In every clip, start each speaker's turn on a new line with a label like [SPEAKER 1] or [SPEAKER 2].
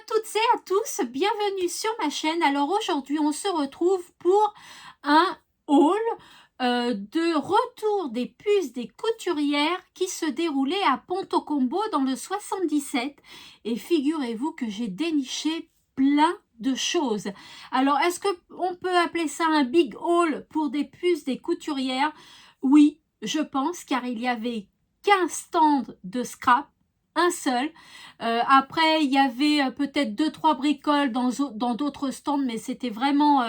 [SPEAKER 1] toutes et à tous, bienvenue sur ma chaîne. Alors aujourd'hui on se retrouve pour un haul de retour des puces des couturières qui se déroulait à Ponto Combo dans le 77 et figurez-vous que j'ai déniché plein de choses. Alors est-ce qu'on peut appeler ça un big haul pour des puces des couturières? Oui, je pense, car il y avait 15 stands de scrap, un seul. Après, il y avait peut-être 2-3 bricoles dans d'autres stands, mais c'était vraiment,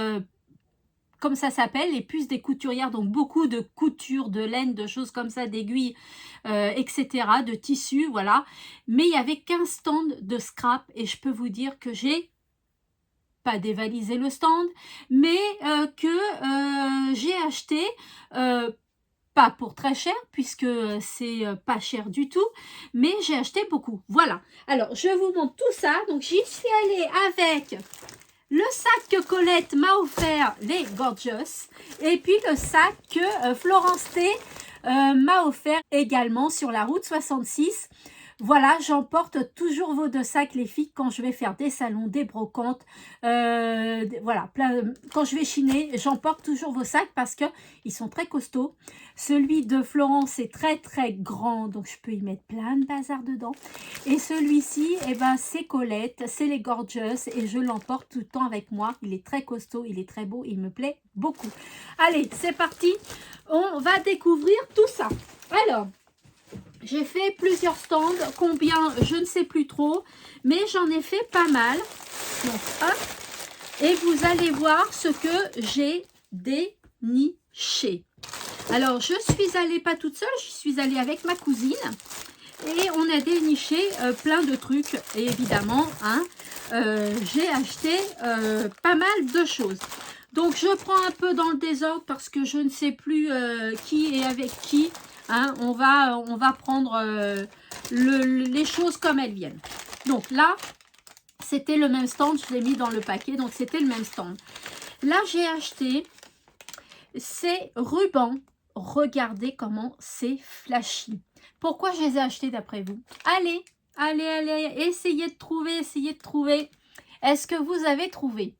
[SPEAKER 1] comme ça s'appelle, les puces des couturières, donc beaucoup de couture, de laine, de choses comme ça, d'aiguilles, etc., de tissus, voilà. Mais il y avait 15 stands de scrap, et je peux vous dire que j'ai pas dévalisé le stand, mais que j'ai acheté... pas pour très cher, puisque c'est pas cher du tout, mais j'ai acheté beaucoup. Voilà. Alors, je vous montre tout ça. Donc, j'y suis allée avec le sac que Colette m'a offert, les Gorgeous, et puis le sac que Florence T m'a offert également sur la route 66. Voilà, j'emporte toujours vos deux sacs, les filles, quand je vais faire des salons, des brocantes, voilà, quand je vais chiner, j'emporte toujours vos sacs parce que ils sont très costauds. Celui de Florence est très très grand, donc je peux y mettre plein de bazar dedans. Et celui-ci, eh ben, c'est Colette, c'est les Gorgeous, et je l'emporte tout le temps avec moi. Il est très costaud, il est très beau, il me plaît beaucoup. Allez, c'est parti, on va découvrir tout ça. Alors... j'ai fait plusieurs stands, combien je ne sais plus trop, mais j'en ai fait pas mal. Donc, hop, et vous allez voir ce que j'ai déniché. Alors, je suis allée pas toute seule, je suis allée avec ma cousine et on a déniché plein de trucs. Et évidemment, hein, j'ai acheté pas mal de choses. Donc, je prends un peu dans le désordre parce que je ne sais plus qui est avec qui. Hein, on va prendre les choses comme elles viennent. Donc là, c'était le même stand, je l'ai mis dans le paquet, donc c'était le même stand. Là, j'ai acheté ces rubans. Regardez comment c'est flashy. Pourquoi je les ai achetés d'après vous? Allez, allez, allez, essayez de trouver, essayez de trouver. Est-ce que vous avez trouvé?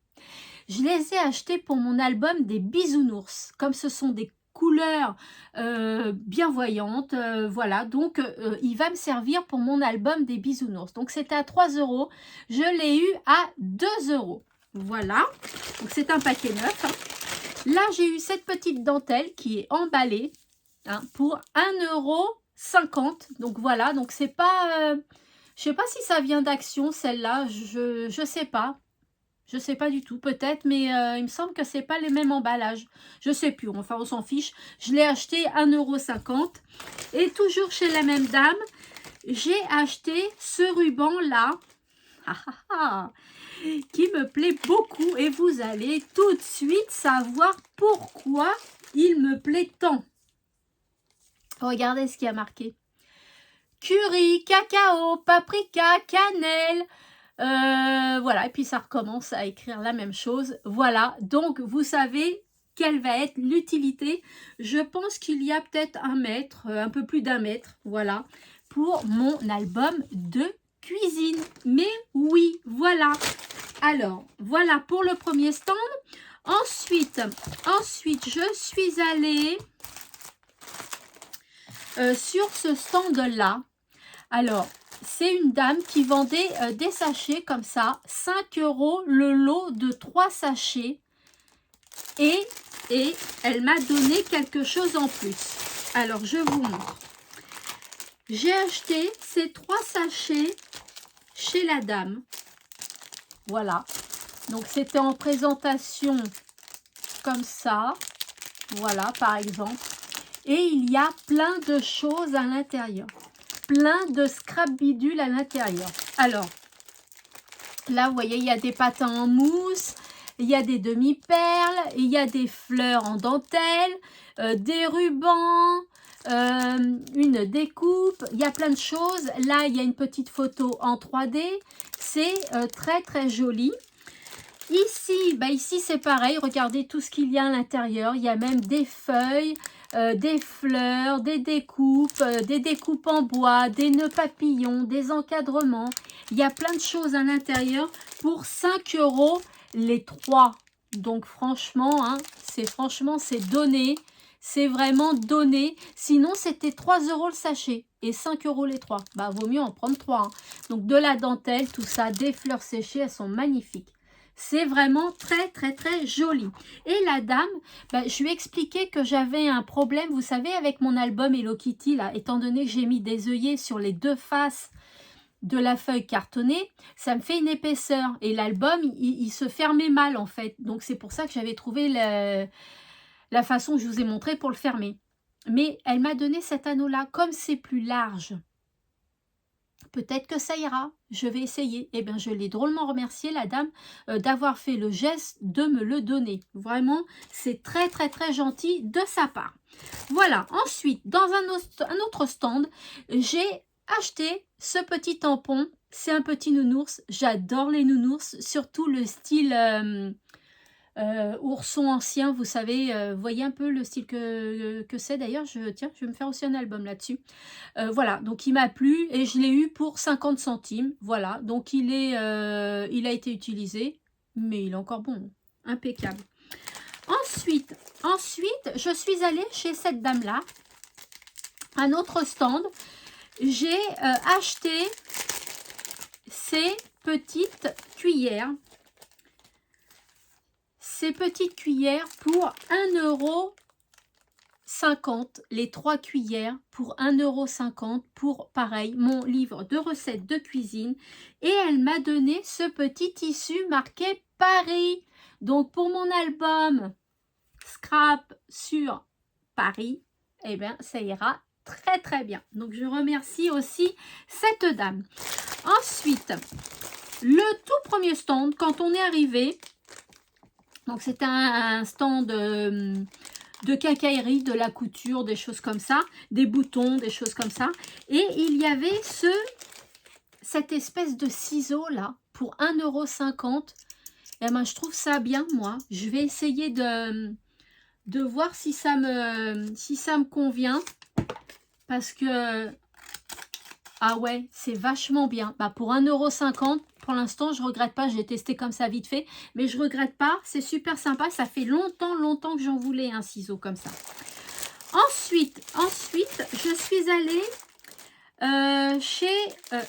[SPEAKER 1] Je les ai achetés pour mon album des bisounours. Comme ce sont des couleurs bien voyantes, voilà, donc il va me servir pour mon album des bisounours. Donc c'était à 3 €, je l'ai eu à 2 €. Voilà, donc c'est un paquet neuf. Hein. Là j'ai eu cette petite dentelle qui est emballée, hein, pour 1,50 €. Donc voilà, donc c'est pas, je sais pas si ça vient d'Action celle-là, je sais pas. Je sais pas du tout, peut-être, mais il me semble que c'est pas les mêmes emballages. Je sais plus, enfin on s'en fiche. Je l'ai acheté 1,50 €. Et toujours chez la même dame, j'ai acheté ce ruban-là, qui me plaît beaucoup. Et vous allez tout de suite savoir pourquoi il me plaît tant. Regardez ce qui a marqué. Curry, cacao, paprika, cannelle... voilà, et puis ça recommence à écrire la même chose. Voilà, donc vous savez quelle va être l'utilité. Je pense qu'il y a peut-être 1 mètre, un peu plus d'1 mètre, voilà, pour mon album de cuisine. Mais oui, voilà. Alors, voilà pour le premier stand. Ensuite, je suis allée sur ce stand-là. Alors, c'est une dame qui vendait des sachets comme ça, 5 € le lot de 3 sachets. Et elle m'a donné quelque chose en plus. Alors, je vous montre. J'ai acheté ces 3 sachets chez la dame. Voilà. Donc, c'était en présentation comme ça. Voilà, par exemple. Et il y a plein de choses à l'intérieur. Plein de scrap bidule à l'intérieur. Alors, là, vous voyez, il y a des patins en mousse, il y a des demi-perles, il y a des fleurs en dentelle, des rubans, une découpe, il y a plein de choses. Là, il y a une petite photo en 3D. C'est très, très joli. Ici, ici c'est pareil. Regardez tout ce qu'il y a à l'intérieur. Il y a même des feuilles. des fleurs, des découpes en bois, des nœuds papillons, des encadrements. Il y a plein de choses à l'intérieur pour 5 € les 3. Donc franchement, hein, c'est donné. C'est vraiment donné. Sinon, c'était 3 € le sachet et 5 € les 3. Bah, vaut mieux en prendre 3. Hein. Donc, de la dentelle, tout ça, des fleurs séchées, elles sont magnifiques. C'est vraiment très, très, très joli. Et la dame, bah, je lui ai expliqué que j'avais un problème, vous savez, avec mon album Hello Kitty, là, étant donné que j'ai mis des œillets sur les 2 faces de la feuille cartonnée, ça me fait une épaisseur. Et l'album, il se fermait mal, en fait. Donc, c'est pour ça que j'avais trouvé la façon que je vous ai montré pour le fermer. Mais elle m'a donné cet anneau-là. Comme c'est plus large, peut-être que ça ira. Je vais essayer. Eh bien, je l'ai drôlement remercié, la dame, d'avoir fait le geste de me le donner. Vraiment, c'est très, très, très gentil de sa part. Voilà. Ensuite, dans un autre stand, j'ai acheté ce petit tampon. C'est un petit nounours. J'adore les nounours, surtout le style ourson ancien, vous savez, voyez un peu le style que c'est. D'ailleurs, je vais me faire aussi un album là-dessus. Voilà, donc il m'a plu et je l'ai eu pour 50 centimes. Voilà, donc il a été utilisé, mais il est encore bon, impeccable. Ensuite, je suis allée chez cette dame-là, un autre stand. J'ai acheté ces petites cuillères. Ces petites cuillères pour 1,50 €, les 3 cuillères pour 1,50 € pour, pareil, mon livre de recettes de cuisine. Et elle m'a donné ce petit tissu marqué Paris. Donc, pour mon album Scrap sur Paris, eh bien, ça ira très, très bien. Donc, je remercie aussi cette dame. Ensuite, le tout premier stand, quand on est arrivé, donc c'était un stand de quincaillerie, de la couture, des choses comme ça, des boutons, des choses comme ça. Et il y avait cette espèce de ciseau là pour 1,50 €. Et ben, je trouve ça bien, moi. Je vais essayer de voir si ça me convient. Parce que, ah ouais, c'est vachement bien. Bah, pour 1,50 €, pour l'instant, je regrette pas. J'ai testé comme ça vite fait. Mais je regrette pas. C'est super sympa. Ça fait longtemps que j'en voulais un ciseau comme ça. Ensuite, je suis allée chez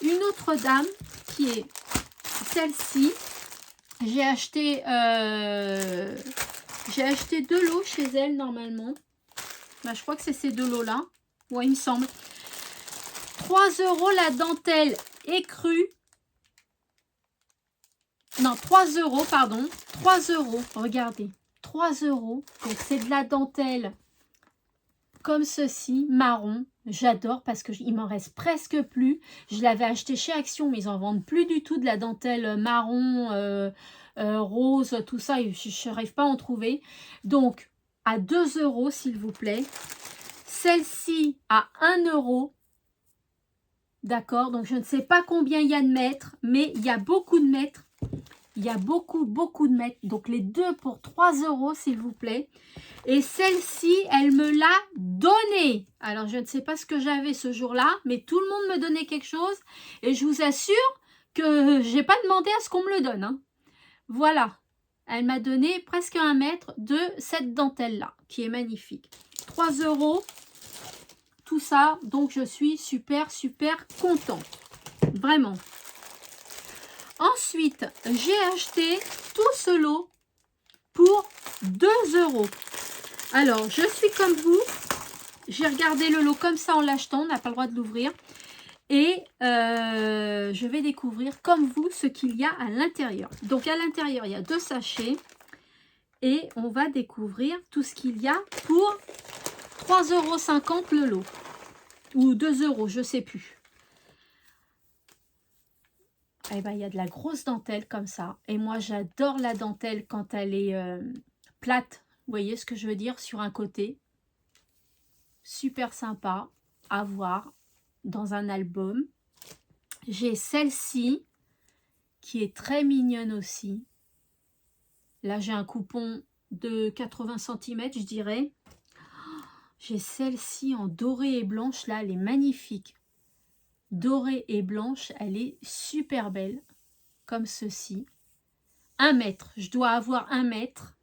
[SPEAKER 1] une autre dame qui est celle-ci. J'ai acheté de l'eau chez elle normalement. Bah, je crois que c'est ces deux lots-là. Ouais, il me semble. 3 € la dentelle écrue. Non, 3 €, pardon. 3 €, regardez. 3 €. Donc, c'est de la dentelle comme ceci, marron. J'adore parce qu'il m'en reste presque plus. Je l'avais acheté chez Action, mais ils en vendent plus du tout de la dentelle marron, rose, tout ça. Je n'arrive pas à en trouver. Donc, à 2 € s'il vous plaît. Celle-ci à 1 €. D'accord, donc je ne sais pas combien il y a de mètres, mais il y a beaucoup de mètres. Il y a beaucoup de mètres. Donc les deux pour 3 € s'il vous plaît. Et celle-ci, elle me l'a donnée. Alors je ne sais pas ce que j'avais ce jour-là, mais tout le monde me donnait quelque chose. Et je vous assure que je n'ai pas demandé à ce qu'on me le donne. Hein. Voilà. Elle m'a donné presque 1 mètre de cette dentelle-là, qui est magnifique. 3 €. Tout ça, donc je suis super contente, vraiment. Ensuite, j'ai acheté tout ce lot pour 2 €. Alors, je suis comme vous, j'ai regardé le lot comme ça en l'achetant, on n'a pas le droit de l'ouvrir. Et je vais découvrir comme vous ce qu'il y a à l'intérieur. Donc, à l'intérieur, il y a 2 sachets. Et on va découvrir tout ce qu'il y a pour 3,50 € le lot. Ou 2 €, je ne sais plus. Eh ben, il y a de la grosse dentelle comme ça. Et moi, j'adore la dentelle quand elle est plate. Vous voyez ce que je veux dire? Sur un côté. Super sympa à voir dans un album. J'ai celle-ci qui est très mignonne aussi. Là, j'ai un coupon de 80 cm, je dirais. J'ai celle-ci en dorée et blanche, là, elle est magnifique. Dorée et blanche, elle est super belle, comme ceci. 1 mètre, je dois avoir 1 mètre.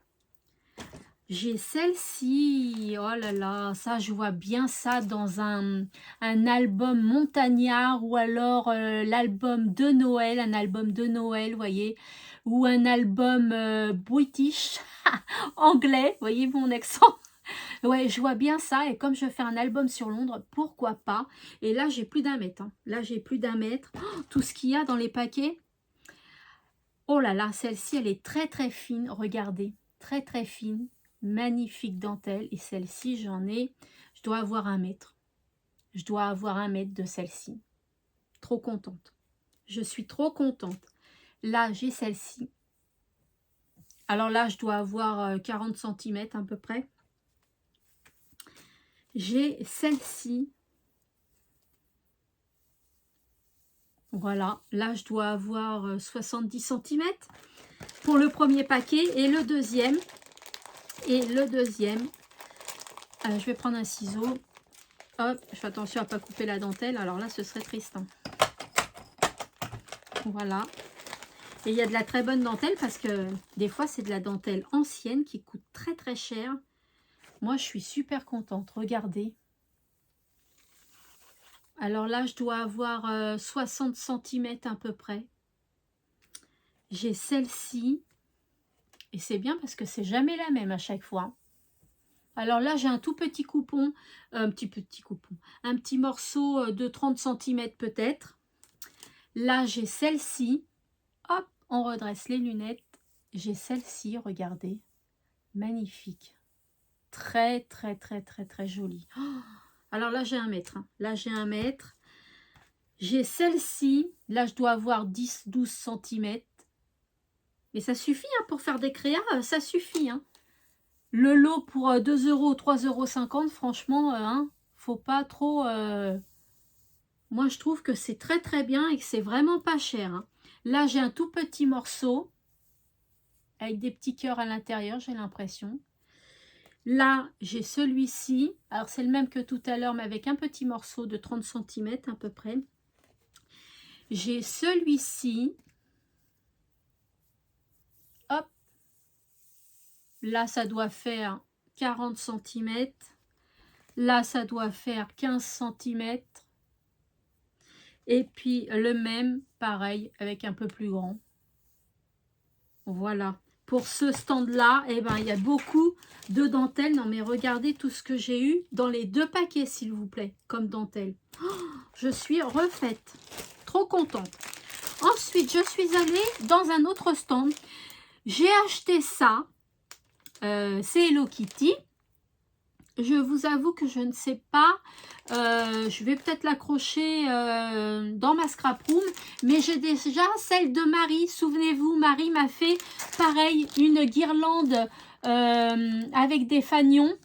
[SPEAKER 1] J'ai celle-ci, oh là là, ça je vois bien ça dans un album montagnard ou alors l'album de Noël, un album de Noël, vous voyez, ou un album british, anglais, voyez mon accent. Ouais, je vois bien ça et comme je fais un album sur Londres, pourquoi pas. Et là, j'ai plus d'1 mètre. Hein. Là, j'ai plus d'1 mètre. Oh, tout ce qu'il y a dans les paquets. Oh là là, celle-ci, elle est très très fine. Regardez, très très fine. Magnifique dentelle. Et celle-ci, je dois avoir 1 mètre. Je dois avoir 1 mètre de celle-ci. Trop contente. Je suis trop contente. Là, j'ai celle-ci. Alors là, je dois avoir 40 cm à peu près. J'ai celle-ci. Voilà, là je dois avoir 70 cm pour le premier paquet et le deuxième. Je vais prendre un ciseau. Hop, je fais attention à ne pas couper la dentelle. Alors là, ce serait triste. Hein. Voilà. Et il y a de la très bonne dentelle parce que des fois, c'est de la dentelle ancienne qui coûte très très cher. Moi, je suis super contente. Regardez. Alors là, je dois avoir 60 cm à peu près. J'ai celle-ci. Et c'est bien parce que c'est jamais la même à chaque fois. Alors là, j'ai un tout petit coupon, un petit morceau de 30 cm peut-être. Là, j'ai celle-ci. Hop, on redresse les lunettes. J'ai celle-ci, regardez. Magnifique. Très, très, très, très, très jolie. Oh, alors là, j'ai 1 mètre. Hein. Là, j'ai 1 mètre. J'ai celle-ci. Là, je dois avoir 10-12 cm. Mais ça suffit hein, pour faire des créas, ça suffit. Hein. Le lot pour 2 €, 3,50 €, franchement, hein, faut pas trop... Moi, je trouve que c'est très très bien et que c'est vraiment pas cher. Hein. Là, j'ai un tout petit morceau avec des petits cœurs à l'intérieur, j'ai l'impression. Là, j'ai celui-ci. Alors, c'est le même que tout à l'heure, mais avec un petit morceau de 30 cm à peu près. J'ai celui-ci. Hop. Là, ça doit faire 40 cm. Là, ça doit faire 15 cm. Et puis, le même, pareil, avec un peu plus grand. Voilà. Pour ce stand-là, eh ben, il y a beaucoup de dentelles. Non, mais regardez tout ce que j'ai eu dans les 2 paquets, s'il vous plaît, comme dentelle. Oh, je suis refaite. Trop contente. Ensuite, je suis allée dans un autre stand. J'ai acheté ça. C'est Hello Kitty. Je vous avoue que je ne sais pas. Je vais peut-être l'accrocher dans ma scrap room. Mais j'ai déjà celle de Marie. Souvenez-vous, Marie m'a fait pareil, une guirlande avec des fanions.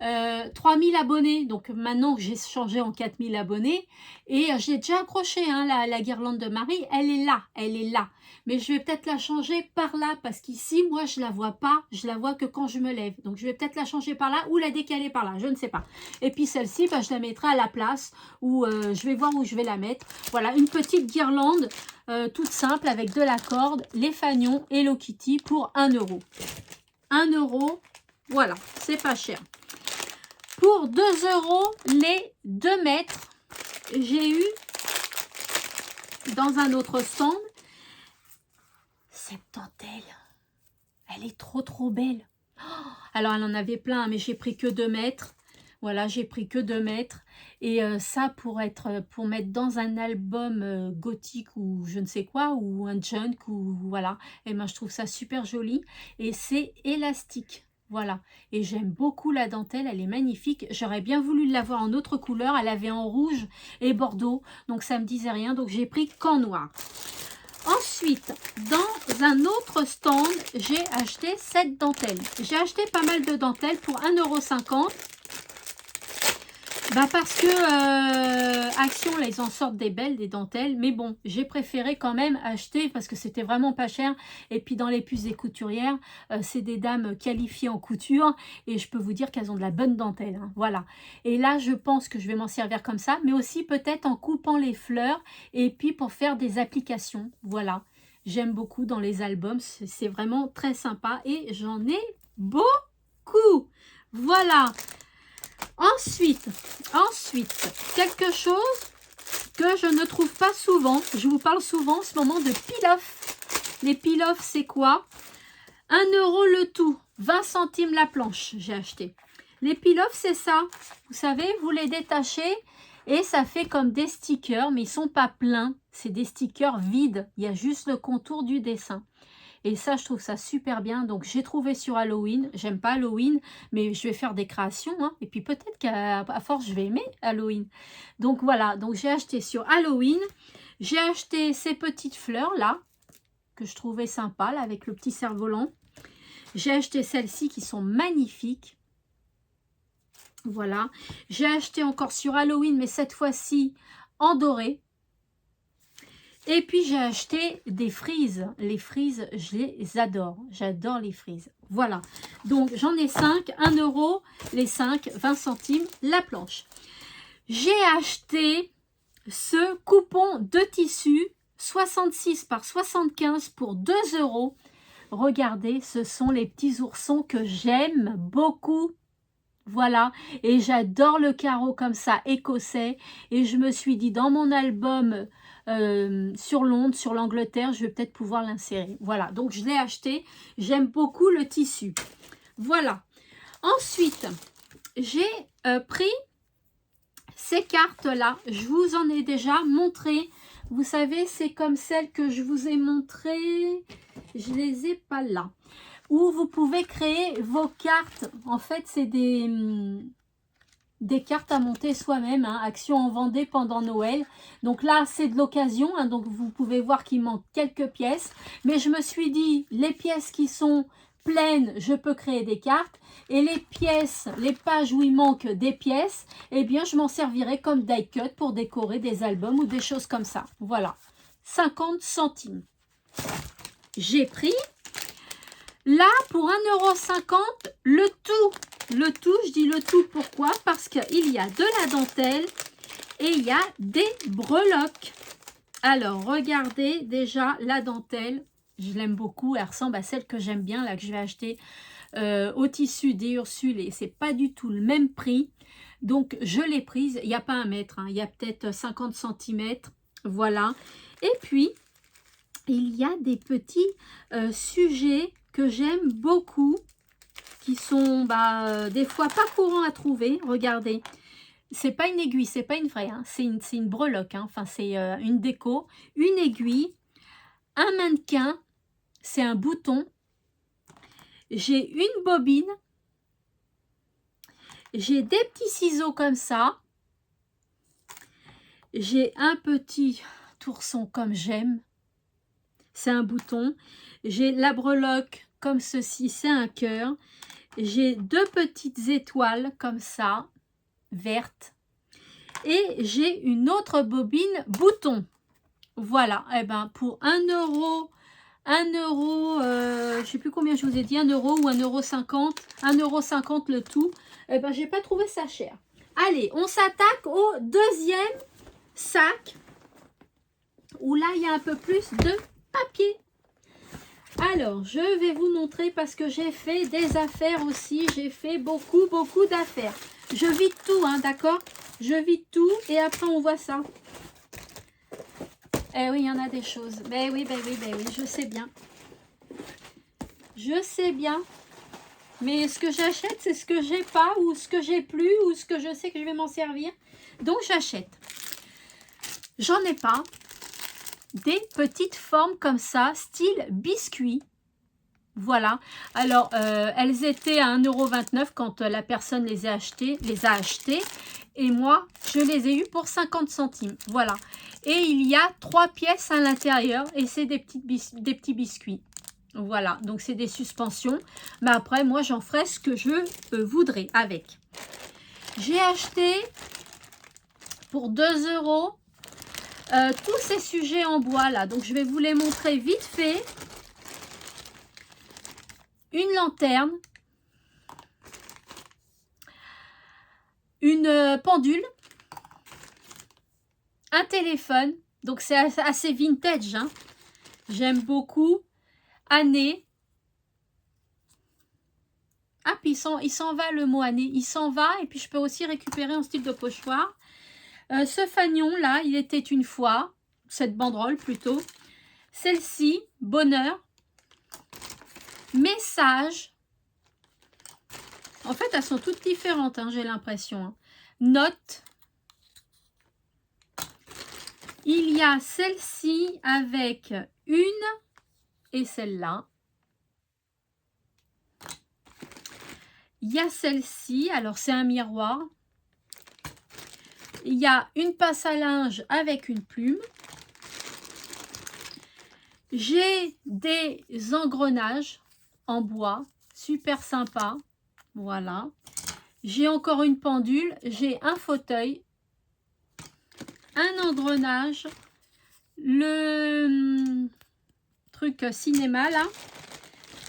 [SPEAKER 1] 3000 abonnés, donc maintenant j'ai changé en 4000 abonnés et j'ai déjà accroché hein, la guirlande de Marie, elle est là, mais je vais peut-être la changer par là parce qu'ici moi je la vois pas, je la vois que quand je me lève, donc je vais peut-être la changer par là ou la décaler par là, je ne sais pas. Et puis celle-ci, bah, je la mettrai à la place où je vais voir où je vais la mettre. Voilà, une petite guirlande toute simple avec de la corde, les fanions et Hello Kitty pour 1 €. 1 €, voilà, c'est pas cher. Pour 2 € les 2 mètres, j'ai eu dans un autre stand cette dentelle. Elle est trop belle. Oh, alors, elle en avait plein, mais j'ai pris que 2 mètres. Voilà, j'ai pris que 2 mètres. Et ça, pour mettre dans un album gothique ou je ne sais quoi, ou un junk, ou voilà. Et moi, je trouve ça super joli. Et c'est élastique. Voilà, et j'aime beaucoup la dentelle, elle est magnifique. J'aurais bien voulu l'avoir en autre couleur, elle avait en rouge et bordeaux, donc ça me disait rien, donc j'ai pris qu'en noir. Ensuite, dans un autre stand, j'ai acheté cette dentelle. J'ai acheté pas mal de dentelles pour 1,50 €. Bah parce que Action, là, ils en sortent des belles, des dentelles. Mais bon, j'ai préféré quand même acheter parce que c'était vraiment pas cher. Et puis dans les puces des couturières, c'est des dames qualifiées en couture. Et je peux vous dire qu'elles ont de la bonne dentelle. Hein, voilà. Et là, je pense que je vais m'en servir comme ça. Mais aussi peut-être en coupant les fleurs. Et puis pour faire des applications. Voilà. J'aime beaucoup dans les albums. C'est vraiment très sympa. Et j'en ai beaucoup. Voilà. Ensuite, quelque chose que je ne trouve pas souvent. Je vous parle souvent en ce moment de peel-off. Les peel-off, c'est quoi? 1 € le tout, 20 centimes la planche, j'ai acheté. Les peel-off, c'est ça. Vous savez, vous les détachez et ça fait comme des stickers, mais ils sont pas pleins. C'est des stickers vides. Il y a juste le contour du dessin. Et ça, je trouve ça super bien. Donc, j'ai trouvé sur Halloween. J'aime pas Halloween, mais je vais faire des créations. Hein. Et puis, peut-être qu'à force, je vais aimer Halloween. Donc, voilà. Donc, j'ai acheté sur Halloween. J'ai acheté ces petites fleurs-là, que je trouvais sympa, là, avec le petit cerf-volant. J'ai acheté celles-ci qui sont magnifiques. Voilà. J'ai acheté encore sur Halloween, mais cette fois-ci en doré. Et puis, j'ai acheté des frises. Les frises, je les adore. J'adore les frises. Voilà. Donc, j'en ai 5. 1 €, les 5, 20 centimes la planche. J'ai acheté ce coupon de tissu 66 par 75 pour 2 €. Regardez, ce sont les petits oursons que j'aime beaucoup. Voilà, et j'adore le carreau comme ça, écossais. Et je me suis dit, dans mon album sur Londres, sur l'Angleterre, je vais peut-être pouvoir l'insérer. Voilà, donc je l'ai acheté. J'aime beaucoup le tissu. Voilà. Ensuite, j'ai pris ces cartes-là. Je vous en ai déjà montré. Vous savez, c'est comme celles que je vous ai montrées. Je les ai pas là. Où vous pouvez créer vos cartes. En fait, c'est des cartes à monter soi-même. Hein. Action en vendait pendant Noël. Donc là, c'est de l'occasion. Hein. Donc, vous pouvez voir qu'il manque quelques pièces. Mais je me suis dit, les pièces qui sont pleines, je peux créer des cartes. Et les pièces, les pages où il manque des pièces, eh bien, je m'en servirai comme die cut pour décorer des albums ou des choses comme ça. Voilà. 50 centimes. J'ai pris... Là, pour 1,50 € le tout. Le tout, je dis le tout, pourquoi? Parce qu'il y a de la dentelle et il y a des breloques. Alors, regardez déjà la dentelle. Je l'aime beaucoup. Elle ressemble à celle que j'aime bien, là, que je vais acheter au tissu des Ursules. Et c'est pas du tout le même prix. Donc, je l'ai prise. Il n'y a pas 1 mètre. Hein, il y a peut-être 50 cm. Voilà. Et puis, il y a des petits sujets que j'aime beaucoup, qui sont des fois pas courants à trouver. Regardez, c'est pas une aiguille, c'est pas une vraie, hein. C'est une breloque, hein. Enfin c'est une déco, une aiguille, un mannequin, c'est un bouton, j'ai une bobine, j'ai des petits ciseaux comme ça, j'ai un petit tourson comme j'aime, c'est un bouton. J'ai la breloque comme ceci, c'est un cœur. J'ai 2 petites étoiles comme ça, vertes. Et j'ai une autre bobine bouton. Voilà, et ben pour 1 €, je ne sais plus combien je vous ai dit, 1 € ou 1,50 €, 1,50 € le tout. Et ben j'ai pas trouvé ça cher. Allez, on s'attaque au deuxième sac, où là il y a un peu plus de papier. Alors, je vais vous montrer parce que j'ai fait des affaires aussi. J'ai fait beaucoup d'affaires. Je vide tout, hein, d'accord? Je vide tout et après on voit ça. Eh oui, il y en a des choses. Ben oui, je sais bien. Je sais bien. Mais ce que j'achète, c'est ce que j'ai pas ou ce que j'ai plus ou ce que je sais que je vais m'en servir. Donc, j'achète. J'en ai pas. Des petites formes comme ça, style biscuit. Voilà. Alors, elles étaient à 1,29 € quand la personne les a achetées. Et moi, je les ai eues pour 50 centimes. Voilà. Et il y a 3 pièces à l'intérieur. Et c'est des petits biscuits. Voilà. Donc, c'est des suspensions. Mais après, moi, j'en ferai ce que je voudrais avec. J'ai acheté pour 2 €. Tous ces sujets en bois là, donc je vais vous les montrer vite fait. Une lanterne, une pendule, un téléphone, donc c'est assez vintage, hein. J'aime beaucoup. Année. Ah, puis il s'en va le mot année, il s'en va, et puis je peux aussi récupérer en style de pochoir. Ce fanion là, il était une fois, cette banderole plutôt. Celle-ci, bonheur, message. En fait, elles sont toutes différentes, hein, j'ai l'impression. Hein. Note. Il y a celle-ci avec une et celle-là. Il y a celle-ci, alors c'est un miroir. Il y a une passe à linge avec une plume. J'ai des engrenages en bois, super sympa. Voilà. J'ai encore une pendule, j'ai un fauteuil, un engrenage, le truc cinéma là,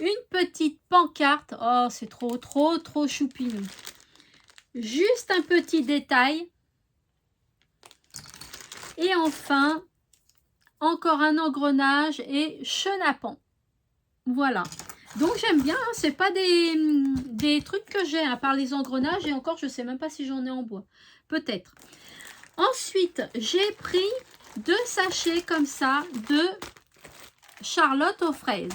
[SPEAKER 1] une petite pancarte. Oh, c'est trop choupinou. Juste un petit détail. Et enfin, encore un engrenage et chenapan. Voilà. Donc j'aime bien, hein, c'est pas des trucs que j'ai, à part les engrenages, et encore je sais même pas si j'en ai en bois. Peut-être. Ensuite, j'ai pris 2 sachets comme ça de Charlotte aux fraises.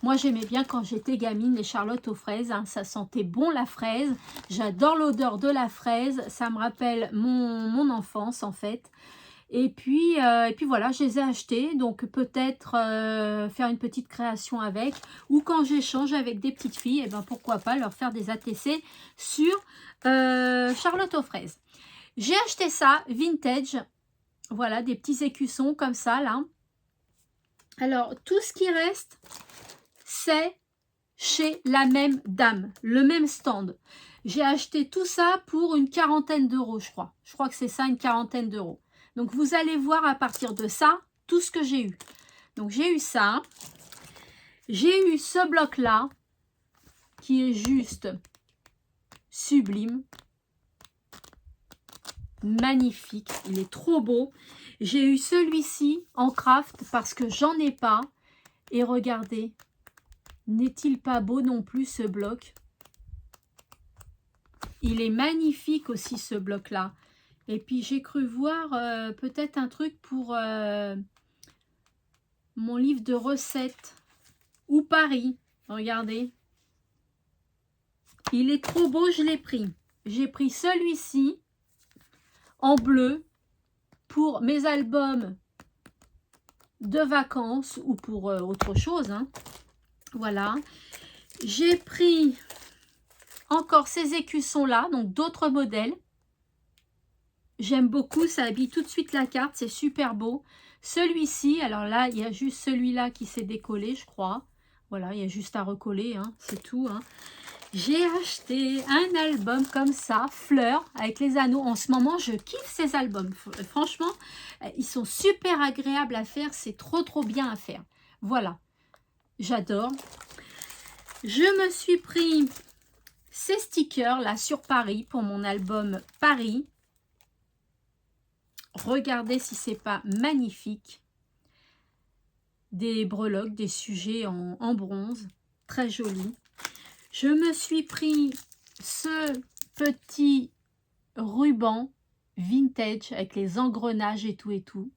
[SPEAKER 1] Moi j'aimais bien quand j'étais gamine les Charlotte aux fraises, hein, ça sentait bon la fraise. J'adore l'odeur de la fraise, ça me rappelle mon enfance en fait. Et puis voilà, je les ai achetés, donc peut-être faire une petite création avec, ou quand j'échange avec des petites filles, et ben pourquoi pas leur faire des ATC sur Charlotte aux fraises. J'ai acheté ça, vintage, voilà, des petits écussons comme ça, là. Alors, tout ce qui reste, c'est chez la même dame, le même stand. J'ai acheté tout ça pour une 40aine d'euros, je crois. Je crois que c'est ça, une 40aine d'euros. Donc, vous allez voir à partir de ça, tout ce que j'ai eu. Donc, j'ai eu ça. J'ai eu ce bloc-là, qui est juste sublime. Magnifique. Il est trop beau. J'ai eu celui-ci en craft parce que j'en ai pas. Et regardez, n'est-il pas beau non plus ce bloc? Il est magnifique aussi ce bloc-là. Et puis j'ai cru voir peut-être un truc pour mon livre de recettes ou Paris. Regardez. Il est trop beau, je l'ai pris. J'ai pris celui-ci en bleu pour mes albums de vacances ou pour autre chose. Hein. Voilà. J'ai pris encore ces écussons-là, donc d'autres modèles. J'aime beaucoup, ça habille tout de suite la carte, c'est super beau. Celui-ci, alors là, il y a juste celui-là qui s'est décollé, je crois. Voilà, il y a juste à recoller, hein, c'est tout. Hein. J'ai acheté un album comme ça, fleurs, avec les anneaux. En ce moment, je kiffe ces albums. Franchement, ils sont super agréables à faire, c'est trop bien à faire. Voilà, j'adore. Je me suis pris ces stickers là sur Paris pour mon album Paris. Regardez si c'est pas magnifique. Des breloques, des sujets en bronze. Très joli. Je me suis pris ce petit ruban vintage avec les engrenages et tout et tout.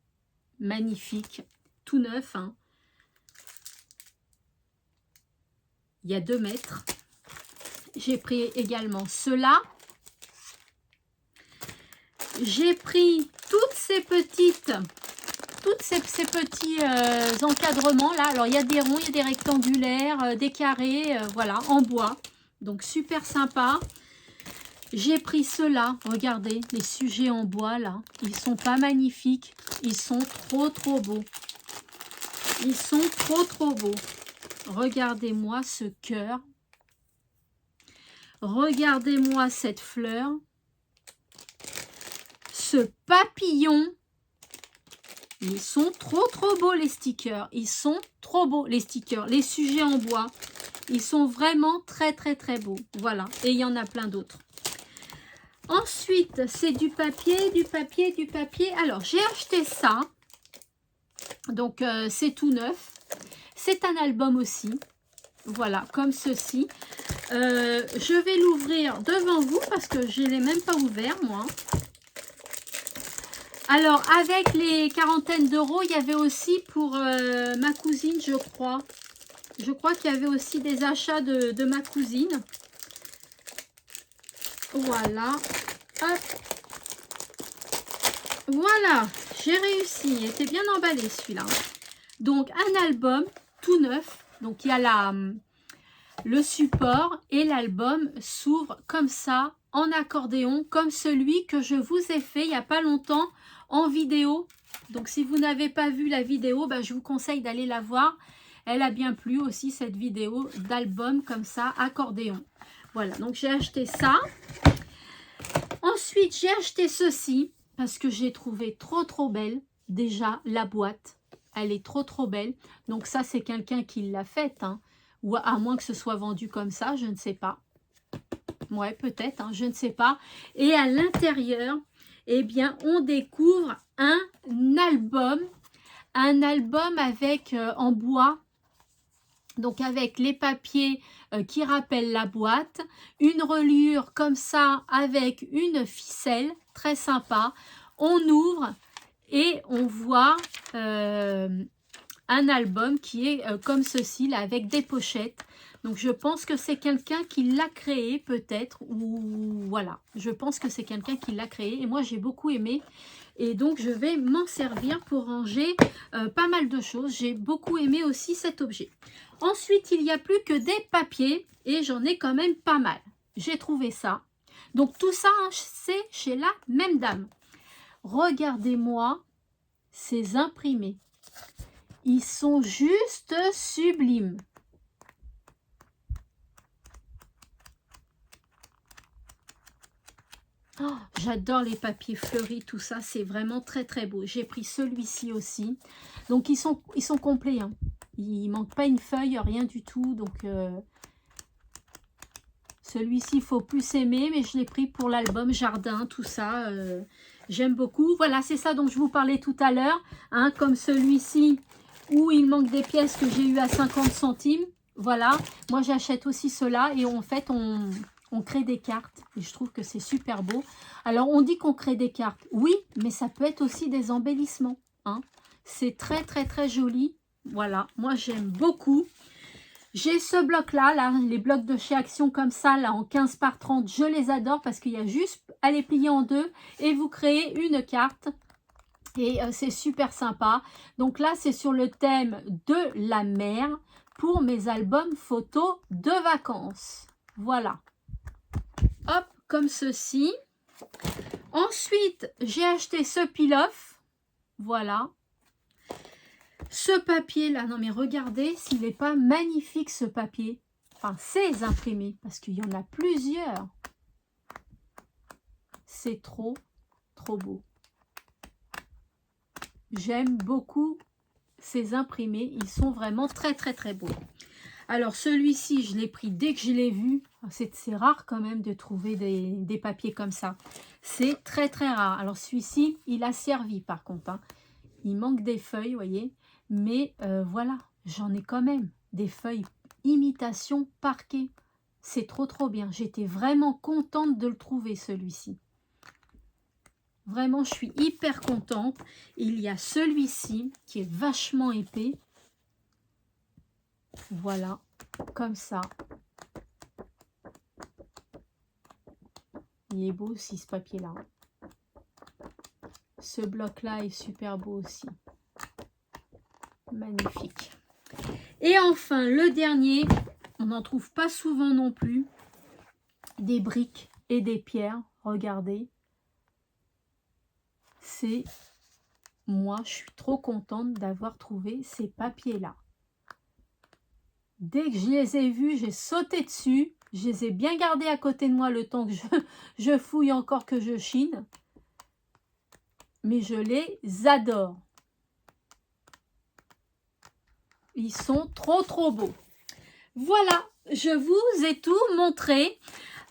[SPEAKER 1] Magnifique. Tout neuf. Hein. Il y a 2 mètres. J'ai pris également cela. J'ai pris toutes ces petits encadrements là. Alors il y a des ronds, il y a des rectangulaires, des carrés, voilà, en bois. Donc super sympa. J'ai pris ceux-là, regardez, les sujets en bois là. Ils sont pas magnifiques, ils sont trop beaux. Ils sont trop beaux. Regardez-moi ce cœur. Regardez-moi cette fleur. ce papillon. Ils sont trop beaux les stickers. Ils sont trop beaux les stickers. Les sujets en bois. Ils sont vraiment très beaux. Voilà. Et il y en a plein d'autres. Ensuite, c'est du papier, du papier, du papier. Alors, j'ai acheté ça. Donc, c'est tout neuf. C'est un album aussi. Voilà, comme ceci. Je vais l'ouvrir devant vous parce que je ne l'ai même pas ouvert, moi. Alors, avec les quarantaines d'euros, il y avait aussi pour ma cousine, je crois. Je crois qu'il y avait aussi des achats de ma cousine. Voilà. Hop. Voilà, j'ai réussi. Il était bien emballé celui-là. Donc, un album tout neuf. Donc, il y a le support et l'album s'ouvre comme ça, en accordéon, comme celui que je vous ai fait il n'y a pas longtemps en vidéo. Donc, si vous n'avez pas vu la vidéo, bah, je vous conseille d'aller la voir. Elle a bien plu aussi, cette vidéo d'album comme ça, accordéon. Voilà, donc j'ai acheté ça. Ensuite, j'ai acheté ceci parce que j'ai trouvé trop belle. Déjà, la boîte, elle est trop belle. Donc ça, c'est quelqu'un qui l'a faite, hein. Ou à moins que ce soit vendu comme ça, je ne sais pas. Ouais, peut-être, hein, je ne sais pas. Et à l'intérieur, eh bien, on découvre un album avec en bois. Donc avec les papiers qui rappellent la boîte, une reliure comme ça avec une ficelle, très sympa. On ouvre et on voit un album qui est comme ceci, là, avec des pochettes. Donc je pense que c'est quelqu'un qui l'a créé peut-être, ou voilà, je pense que c'est quelqu'un qui l'a créé et moi j'ai beaucoup aimé. Et donc je vais m'en servir pour ranger pas mal de choses. J'ai beaucoup aimé aussi cet objet. Ensuite, il n'y a plus que des papiers et j'en ai quand même pas mal. J'ai trouvé ça. Donc tout ça, hein, c'est chez la même dame. Regardez-moi ces imprimés. Ils sont juste sublimes. Oh, j'adore les papiers fleuris, tout ça, c'est vraiment très beau. J'ai pris celui-ci aussi. Donc ils sont complets, hein. Il manque pas une feuille, rien du tout. Donc celui-ci, il faut plus aimer, mais je l'ai pris pour l'album jardin, tout ça. J'aime beaucoup. Voilà, c'est ça dont je vous parlais tout à l'heure, hein, comme celui-ci où il manque des pièces que j'ai eu à 50 centimes. Voilà, moi j'achète aussi cela et en fait on crée des cartes et je trouve que c'est super beau. Alors on dit qu'on crée des cartes, oui, mais ça peut être aussi des embellissements, hein. C'est très joli. Voilà, moi j'aime beaucoup. J'ai ce bloc-là, là, les blocs de chez Action comme ça, là, en 15 par 30, je les adore parce qu'il y a juste à les plier en deux et vous créez une carte. Et c'est super sympa. Donc là, c'est sur le thème de la mer pour mes albums photos de vacances. Voilà. Hop, comme ceci. Ensuite, j'ai acheté ce peel-off. Voilà. Ce papier-là, non mais regardez s'il n'est pas magnifique ce papier. Enfin, ces imprimés, parce qu'il y en a plusieurs. C'est trop beau. J'aime beaucoup ces imprimés. Ils sont vraiment très beaux. Alors, celui-ci, je l'ai pris dès que je l'ai vu. C'est rare quand même de trouver des papiers comme ça. C'est très rare. Alors, celui-ci, il a servi par contre, hein. Il manque des feuilles, vous voyez. Mais voilà, j'en ai quand même des feuilles imitation parquet. C'est trop bien. J'étais vraiment contente de le trouver, celui-ci. Vraiment, je suis hyper contente. Il y a celui-ci qui est vachement épais. Voilà, comme ça. Il est beau aussi ce papier-là. Ce bloc-là est super beau aussi. Magnifique. Et enfin, le dernier, on n'en trouve pas souvent non plus. Des briques et des pierres. Regardez. C'est... Moi, je suis trop contente d'avoir trouvé ces papiers-là. Dès que je les ai vus, j'ai sauté dessus. Je les ai bien gardés à côté de moi le temps que je fouille encore, que je chine. mais je les adore. Ils sont trop beaux. Voilà, je vous ai tout montré.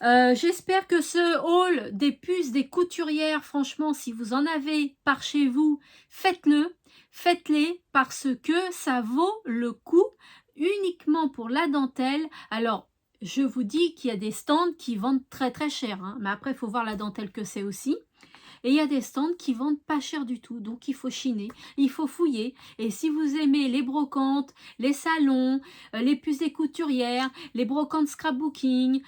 [SPEAKER 1] J'espère que ce haul des puces des couturières, franchement, si vous en avez par chez vous, faites-le. Faites-les parce que ça vaut le coup uniquement pour la dentelle. Alors, je vous dis qu'il y a des stands qui vendent très cher, hein, mais après, il faut voir la dentelle que c'est aussi. Et il y a des stands qui vendent pas cher du tout, donc il faut chiner, il faut fouiller. Et si vous aimez les brocantes, les salons, les puces des couturières, les brocantes scrapbooking,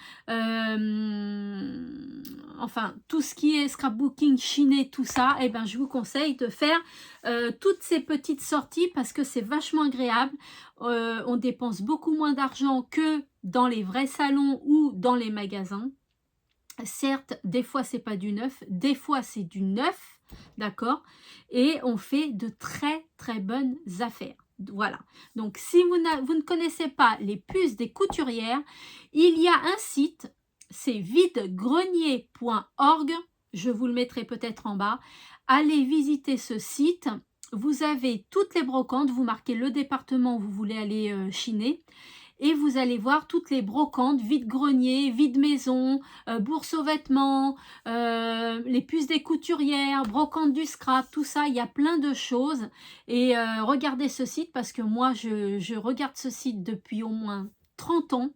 [SPEAKER 1] enfin tout ce qui est scrapbooking, chiné, tout ça, eh ben, je vous conseille de faire toutes ces petites sorties parce que c'est vachement agréable. On dépense beaucoup moins d'argent que dans les vrais salons ou dans les magasins. Certes, des fois c'est pas du neuf, des fois c'est du neuf, d'accord, et on fait de très bonnes affaires. Voilà, donc si vous ne connaissez pas les puces des couturières, il y a un site, c'est videgrenier.org, je vous le mettrai peut-être en bas. Allez visiter ce site, vous avez toutes les brocantes, vous marquez le département où vous voulez aller chiner, et vous allez voir toutes les brocantes, vide-grenier, vide-maison, bourse aux vêtements, les puces des couturières, brocante du scrap, tout ça, il y a plein de choses. Et regardez ce site parce que moi, je regarde ce site depuis au moins 30 ans.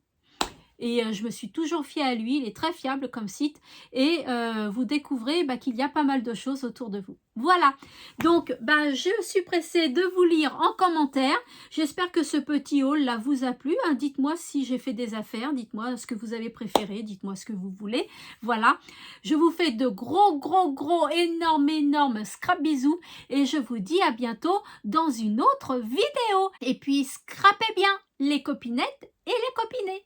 [SPEAKER 1] Et je me suis toujours fiée à lui, il est très fiable comme site et vous découvrez qu'il y a pas mal de choses autour de vous. Voilà, donc je suis pressée de vous lire en commentaire. J'espère que ce petit haul là vous a plu. Hein. Dites-moi si j'ai fait des affaires, dites-moi ce que vous avez préféré, dites-moi ce que vous voulez. Voilà, je vous fais de gros, énormes scrap bisous et je vous dis à bientôt dans une autre vidéo. Et puis scrapez bien les copinettes et les copinets.